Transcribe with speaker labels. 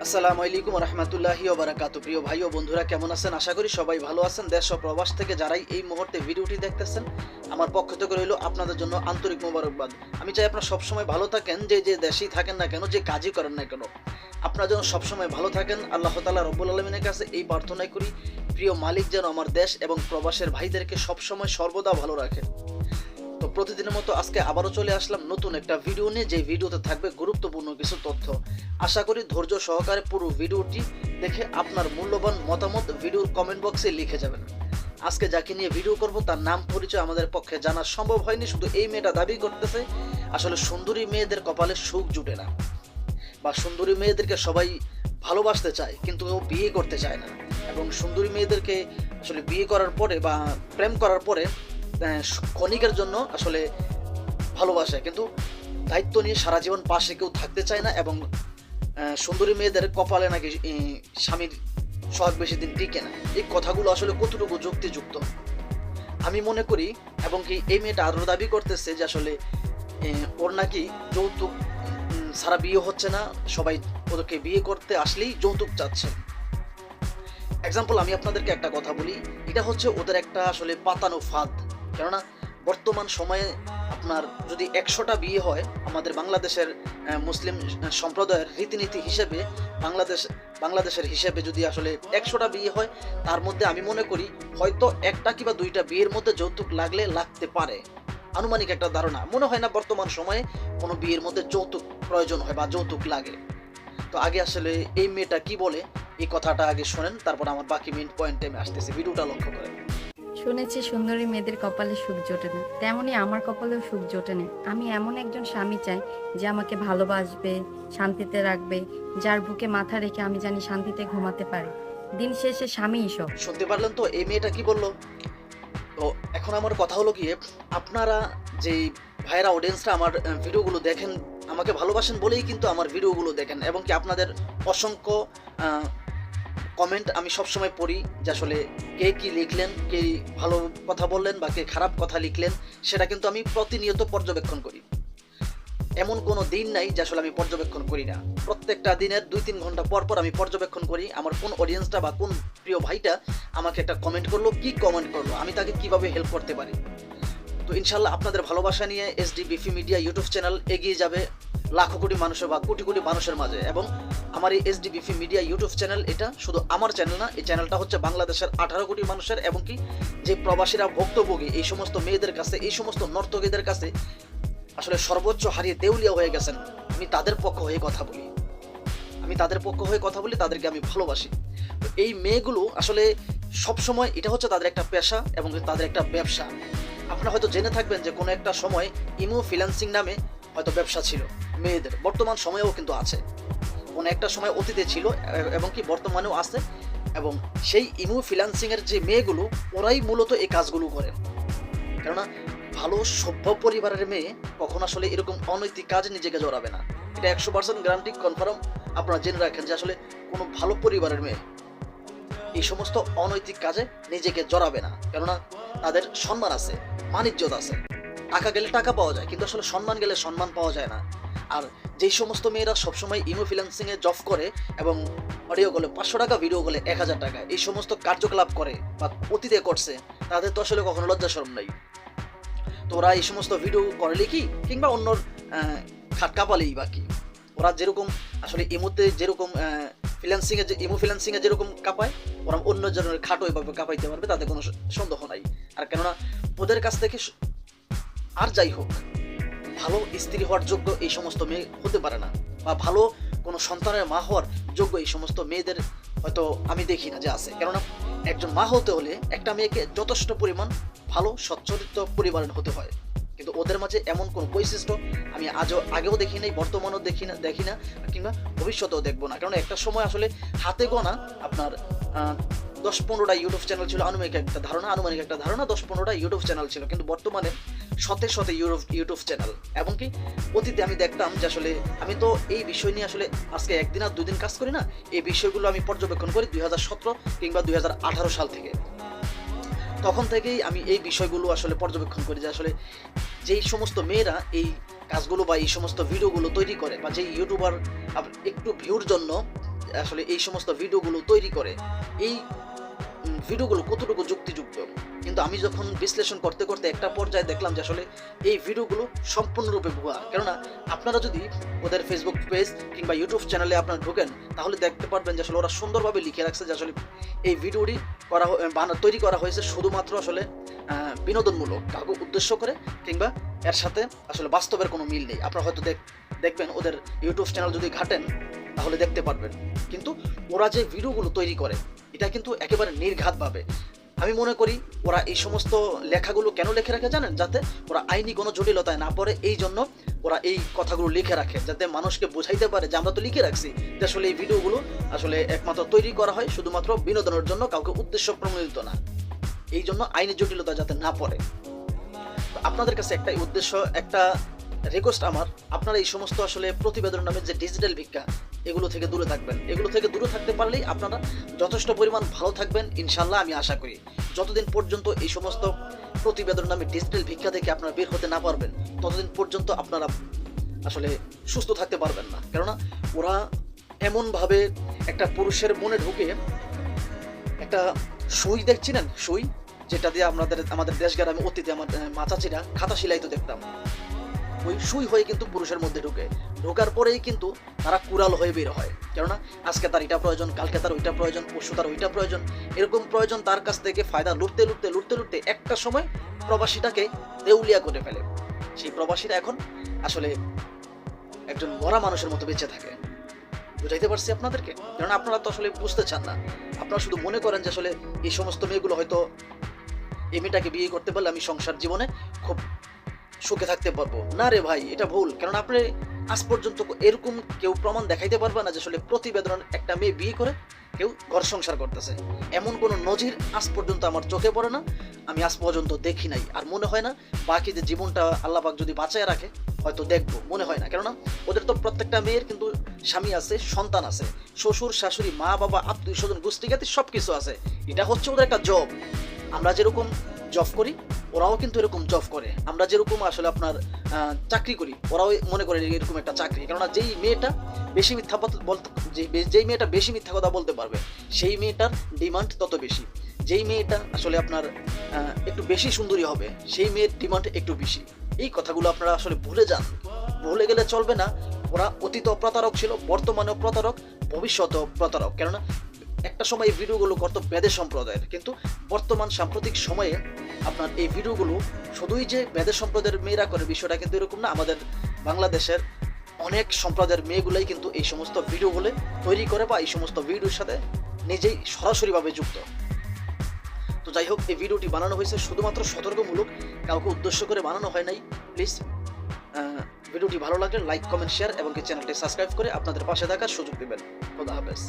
Speaker 1: আসসালামু আলাইকুম রহমতুল্লাহি ওয়া বারাকাতুহু। প্রিয় ভাই ও বন্ধুরা, কেমন আছেন? আশা করি সবাই ভালো আছেন। দেশ ও প্রবাস থেকে যারাই এই মুহূর্তে ভিডিওটি দেখতেছেন, আমার পক্ষ থেকে রইল আপনাদের জন্য আন্তরিক মোবারকবাদ। আমি চাই আপনারা সবসময় ভালো থাকেন, যে দেশেই থাকেন না কেন, যে কাজই করেন না কেন, আপনারা যেন সবসময় ভালো থাকেন। আল্লাহ তাআলা রব্বুল আলামিনের কাছে এই প্রার্থনাই করি, প্রিয় মালিক যেন আমার দেশ এবং প্রবাসের ভাইদেরকে সবসময় সর্বদা ভালো রাখে। তো প্রতিদিনের মতো আজকে আবারও চলে আসলাম নতুন একটা ভিডিও নিয়ে, যে ভিডিওতে থাকবে গুরুত্বপূর্ণ কিছু তথ্য। আশা করি ধৈর্য সহকারে পুরো ভিডিওটি দেখে আপনার মূল্যবান মতামত ভিডিওর কমেন্ট বক্সে লিখে যাবেন। আজকে যাকে নিয়ে ভিডিও করব তার নাম পরিচয় আমাদের পক্ষে জানা সম্ভব হয়নি, শুধু এই মেয়েটা দাবি করতেছে আসলে সুন্দরী মেয়েদের কপালে সুখ জুটে না, বা সুন্দরী মেয়েদেরকে সবাই ভালোবাসতে চায় কিন্তু ও বিয়ে করতে চায় না, এবং সুন্দরী মেয়েদেরকে আসলে বিয়ে করার পরে বা প্রেম করার পরে ক্ষণিকের জন্য আসলে ভালোবাসে, কিন্তু দায়িত্ব নিয়ে সারা জীবন পাশে কেউ থাকতে চায় না, এবং সুন্দরী মেয়েদের কপালে নাকি স্বামীর সোহাগ বেশি দিন টিকে না। এই কথাগুলো আসলে কতটুকু যুক্তিযুক্ত আমি মনে করি, এবং কি এই মেয়েটা আরও দাবি করতেছে যে আসলে ওর নাকি যৌতুক ছাড়া বিয়ে হচ্ছে না, সবাই ওদেরকে বিয়ে করতে আসলেই যৌতুক চাচ্ছে। এক্সাম্পল আমি আপনাদেরকে একটা কথা বলি, এটা হচ্ছে ওদের একটা আসলে পাতানো ফাঁদ। কেননা বর্তমান সময়ে আপনার যদি 100টা বিয়ে হয় আমাদের বাংলাদেশের মুসলিম সম্প্রদায়ের রীতিনীতি হিসেবে, বাংলাদেশের হিসেবে যদি আসলে 100টা বিয়ে হয়, তার মধ্যে আমি মনে করি হয়তো একটা কিংবা দুইটা বিয়ের মধ্যে যৌতুক লাগতে পারে। আনুমানিক একটা ধারণা, মনে হয় না বর্তমান সময়ে কোনো বিয়ের মধ্যে যৌতুক প্রয়োজন হয় বা যৌতুক লাগে। তো আগে আসলে এই মেয়েটা কি বলে এই কথাটা আগে শোনেন, তারপর আমার বাকি মেইন পয়েন্টে আমি আসতেছি, ভিডিওটা লক্ষ্য করেন।
Speaker 2: শুনেছি সুন্দরী মেয়েদের কপালে সুখ জোটে না, তেমনি আমার কপালেও সুখ জোটে না। আমি এমন একজন স্বামী চাই যে আমাকে ভালোবাসবে, শান্তিতে রাখবে, যার বুকে মাথা রেখে আমি জানি শান্তিতে ঘুমাতে পারি। দিন শেষে স্বামীই সব।
Speaker 1: শুনতে পারলেন তো এই মেয়েটা কি বললো? তো এখন আমার কথা হলো গিয়ে, আপনারা যে ভাইয়েরা অডিয়েন্সরা আমার ভিডিওগুলো দেখেন, আমাকে ভালোবাসেন বলেই কিন্তু আমার ভিডিওগুলো দেখেন, এবং কি আপনাদের অসংখ্য কমেন্ট আমি সবসময় পড়ি যে আসলে কে কি লিখলেন, কে ভালো কথা বললেন বা কে খারাপ কথা লিখলেন, সেটা কিন্তু আমি প্রতিনিয়ত পর্যবেক্ষণ করি। এমন কোনো দিন নাই যে আসলে আমি পর্যবেক্ষণ করি না। প্রত্যেকটা দিনের 2-3 ঘন্টা পর পর আমি পর্যবেক্ষণ করি আমার কোন অডিয়েন্সটা বা কোন প্রিয় ভাইটা আমাকে একটা কমেন্ট করলো, কি কমেন্ট করলো, আমি তাকে কিভাবে হেল্প করতে পারি। তো ইনশাল্লাহ আপনাদের ভালোবাসা নিয়ে এসডি বিফি মিডিয়া ইউটিউব চ্যানেল এগিয়ে যাবে লাখো কোটি মানুষের বা কোটি কোটি মানুষের মাঝে। এবং আমার এই এসডি বিফি মিডিয়া ইউটিউব চ্যানেল, এটা শুধু আমার চ্যানেল না, এই চ্যানেলটা হচ্ছে বাংলাদেশের 18 কোটি মানুষের, এবং কি যে প্রবাসীরা ভুক্তভোগী এই সমস্ত মেয়েদের কাছে, এই সমস্ত নর্তকীদের কাছে আসলে সর্বোচ্চ হারিয়ে দেউলিয়া হয়ে গেছেন, আমি তাদের পক্ষ হয়ে কথা বলি, তাদেরকে আমি ভালোবাসি। তো এই মেয়েগুলো আসলে সবসময় এটা হচ্ছে তাদের একটা পেশা এবং তাদের একটা ব্যবসা। আপনারা হয়তো জেনে থাকবেন যে কোনো একটা সময় ইমো ফ্রিল্যান্সিং নামে হয়তো ব্যবসা ছিল মেয়েদের, বর্তমান সময়েও কিন্তু আছে, কোনো একটা সময় অতীতে ছিল এবং কি বর্তমানেও আছে। এবং সেই ইমো ফ্রিল্যান্সিংয়ের যে মেয়েগুলো, ওরাই মূলত এই কাজগুলো করে। কেননা ভালো সভ্য পরিবারের মেয়ে কখন আসলে এরকম অনৈতিক কাজে নিজেকে জড়াবে না, এটা 100% গ্যারান্টি কনফার্ম। আপনারা জেনে রাখেন যে আসলে কোনো ভালো পরিবারের মেয়ে এই সমস্ত অনৈতিক কাজে নিজেকে জড়াবে না, কেননা তাদের সম্মান আছে, মানিজ্যত আছে। টাকা গেলে টাকা পাওয়া যায়, কিন্তু আসলে সম্মান গেলে সম্মান পাওয়া যায় না। আর যেই সমস্ত মেয়েরা সবসময় ইমো ফ্রিল্যান্সিংয়ে জব করে এবং অডিও গলে 500 টাকা, ভিডিও গলে 1000 টাকা, এই সমস্ত কার্যকলাপ করে বা অতীতে করছে, তাদের তো আসলে কখনো লজ্জা শরম নাই। তো ওরা এই সমস্ত ভিডিও করলে কি, কিংবা অন্যর খাট কাঁপালেই বা কি, ওরা যেরকম আসলে ইমোতে যেরকম ইমো ফ্রিল্যান্সিংয়ে যেরকম কাঁপায়, ওরা অন্য জনের খাটও এভাবে কাঁপাইতে পারবে, তাতে কোনো সন্দেহ নাই। আর কেননা ওদের কাছ থেকে আর যাই হোক ভালো স্ত্রী হওয়ার যোগ্য এই সমস্ত মেয়ে হতে পারে না, বা ভালো কোনো সন্তানের মা হওয়ার যোগ্য এই সমস্ত মেয়েদের হয়তো আমি দেখি না যে আছে। কেননা একজন মা হতে হলে একটা মেয়েকে যথেষ্ট পরিমাণ ভালো সচ্চরিত্র পরিবারের হতে হয়, কিন্তু ওদের মাঝে এমন কোনো বৈশিষ্ট্য আমি আগেও দেখি নাই, বর্তমানেও দেখি না, কিংবা ভবিষ্যতেও দেখবো না। কারণ একটা সময় আসলে হাতে গোনা আপনার 10-15টা ইউটিউব চ্যানেল ছিল, আনুমানিক একটা ধারণা 10-15টা ইউটিউব চ্যানেল ছিল, কিন্তু বর্তমানে শতে ইউটিউব চ্যানেল। এবং কি অতীতে আমি দেখতাম যে আসলে আমি তো এই বিষয় নিয়ে আসলে আজকে একদিন আর 2 দিন কাজ করি না, এই বিষয়গুলো আমি পর্যবেক্ষণ করি 2017 কিংবা 2018 সাল থেকে। তখন থেকেই আমি এই বিষয়গুলো আসলে পর্যবেক্ষণ করি যে আসলে যেই সমস্ত মেয়েরা এই কাজগুলো বা এই সমস্ত ভিডিওগুলো তৈরি করে, বা যেই ইউটিউবার একটু ভিউর জন্য আসলে এই সমস্ত ভিডিওগুলো তৈরি করে, এই ভিডিওগুলো কতটুকু যুক্তিযুক্ত। কিন্তু আমি যখন বিশ্লেষণ করতে করতে একটা পর্যায়ে দেখলাম যে আসলে এই ভিডিওগুলো সম্পূর্ণরূপে ভুয়া। কেননা আপনারা যদি ওদের ফেসবুক পেজ কিংবা ইউটিউব চ্যানেলে আপনারা ঢোকেন, তাহলে দেখতে পারবেন যে আসলে ওরা সুন্দরভাবে লিখে রাখছে যে আসলে এই ভিডিওটি তৈরি করা হয়েছে শুধুমাত্র আসলে বিনোদনমূলক, কাউকে উদ্দেশ্য করে কিংবা এর সাথে আসলে বাস্তবের কোনো মিল নেই। আপনারা হয়তো দেখবেন ওদের ইউটিউব চ্যানেল যদি ঘাটেন তাহলে দেখতে পারবেন। কিন্তু ওরা যে ভিডিওগুলো তৈরি করে এটা কিন্তু একেবারে নির্ঘাতভাবে, আমি মনে করি ওরা এই সমস্ত লেখাগুলো কেন লিখে রাখে জানেন? যাতে ওরা আইনি কোনো জটিলতায় না পড়ে, এই জন্য ওরা এই কথাগুলো লিখে রাখে, যাতে মানুষকে বোঝাইতে পারে যে আমরা তো লিখে রাখছি যে আসলে এই ভিডিওগুলো আসলে একমাত্র তৈরি করা হয় শুধুমাত্র বিনোদনের জন্য, কাউকে উদ্দেশ্য প্রণোদিত না। এই জন্য আইনি জটিলতা যাতে না পড়ে। তো আপনাদের কাছে একটা উদ্দেশ্য, একটা রিকোয়েস্ট আমার, আপনারা এই সমস্ত আসলে প্রতিবেদন নামে যে ডিজিটাল ভিক্ষা, এগুলো থেকে দূরে থাকবেন। এগুলো থেকে দূরে থাকতে পারলেই আপনারা যথেষ্ট পরিমাণ ভালো থাকবেন ইনশাল্লাহ, আমি আশা করি। যতদিন পর্যন্ত এই সমস্ত প্রতিবেদন নামে ডিজিটাল ভিক্ষা থেকে আপনারা বের হতে না পারবেন, ততদিন পর্যন্ত আপনারা আসলে সুস্থ থাকতে পারবেন না। কেননা ওরা এমনভাবে একটা পুরুষের মনে ঢুকে একটা সুই দেখছিলেন, সুই যেটা দিয়ে আমাদের দেশ গ্রামে অতীতে আমার মাচাচিরা খাতা সিলাইতে দেখতাম, ওই সুই হয়ে কিন্তু পুরুষের মধ্যে ঢোকার পরেই কিন্তু তারা কুড়াল হয়ে বের হয়। কেননা আজকে তার এটা প্রয়োজন, কালকে তার ওইটা প্রয়োজন, পরশু তার ওইটা প্রয়োজন, এরকম প্রয়োজন তার কাছ থেকে ফায়দা লুটতে একটা সময় প্রবাসীটাকে দেউলিয়া করে ফেলে। সেই প্রবাসীরা এখন আসলে একজন মরা মানুষের মতো বেঁচে থাকে। বুঝাইতে পারছি আপনাদেরকে? কারণ আপনারা তো আসলে বুঝতে চান না, আপনারা শুধু মনে করেন যে আসলে এই সমস্ত মেয়েগুলো হয়তো এই মেয়েটাকে বিয়ে করতে পারলে আমি সংসার জীবনে খুব সুখে থাকতে পারবো। না রে ভাই, এটা ভুল। কারণ আপনি আজ পর্যন্ত এরকম কেউ প্রমাণ দেখাইতে পারবে না যে আসলে প্রতিবেদন একটা মেয়ে বিয়ে করে কেউ ঘর সংসার করতেছে। এমন কোনো নজির আজ পর্যন্ত আমার চোখে পড়ে না, আমি আজ পর্যন্ত দেখি নাই। আর মনে হয় না বাকি যে জীবনটা আল্লাহ পাক যদি বাঁচায় রাখে হয়তো দেখবো, মনে হয় না। কেননা ওদের তো প্রত্যেকটা মেয়ের কিন্তু স্বামী আছে, সন্তান আছে, শ্বশুর শাশুড়ি, মা বাবা, আত্মীয় স্বজন, গোষ্ঠীগাতি সব কিছু আছে। এটা হচ্ছে ওদের একটা জব। আমরা যেরকম জব করি ওরাও কিন্তু এরকম জব করে। আমরা যেরকম আসলে আপনার চাকরি করি, ওরাও মনে করে এরকম একটা চাকরি। কেননা যেই মেয়েটা বেশি মিথ্যা কথা বলতে পারবে, সেই মেয়েটার ডিমান্ড তত বেশি। যেই মেয়েটা আসলে আপনার একটু বেশি সুন্দরী হবে, সেই মেয়ের ডিমান্ড একটু বেশি। এই কথাগুলো আপনারা আসলে ভুলে যান। ভুলে গেলে চলবে না। ওরা অতীত প্রতারক ছিল, বর্তমানেও প্রতারক, ভবিষ্যতেও প্রতারক। কেননা একটা সময় এই ভিডিওগুলো করতো বেদে সম্প্রদায়ের, কিন্তু বর্তমান সাম্প্রতিক সময়ে আপনার এই ভিডিওগুলো শুধুই যে বেদে সম্প্রদায়ের মেয়েরা করে বিষয়টা কিন্তু এরকম না। আমাদের বাংলাদেশের অনেক সম্প্রদায়ের মেয়েগুলাই কিন্তু এই সমস্ত ভিডিওগুলো তৈরি করে বা এই সমস্ত ভিডিওর সাথে নিজেই সরাসরিভাবে যুক্ত। তো যাই হোক, এই ভিডিওটি বানানো হয়েছে শুধুমাত্র সতর্কমূলক, কাউকে উদ্দেশ্য করে বানানো হয় নাই। প্লিজ ভিডিওটি ভালো লাগলে লাইক, কমেন্ট, শেয়ার এবং চ্যানেলটি সাবস্ক্রাইব করে আপনাদের পাশে থাকার সুযোগ দেবেন। খোদা হাফেজ।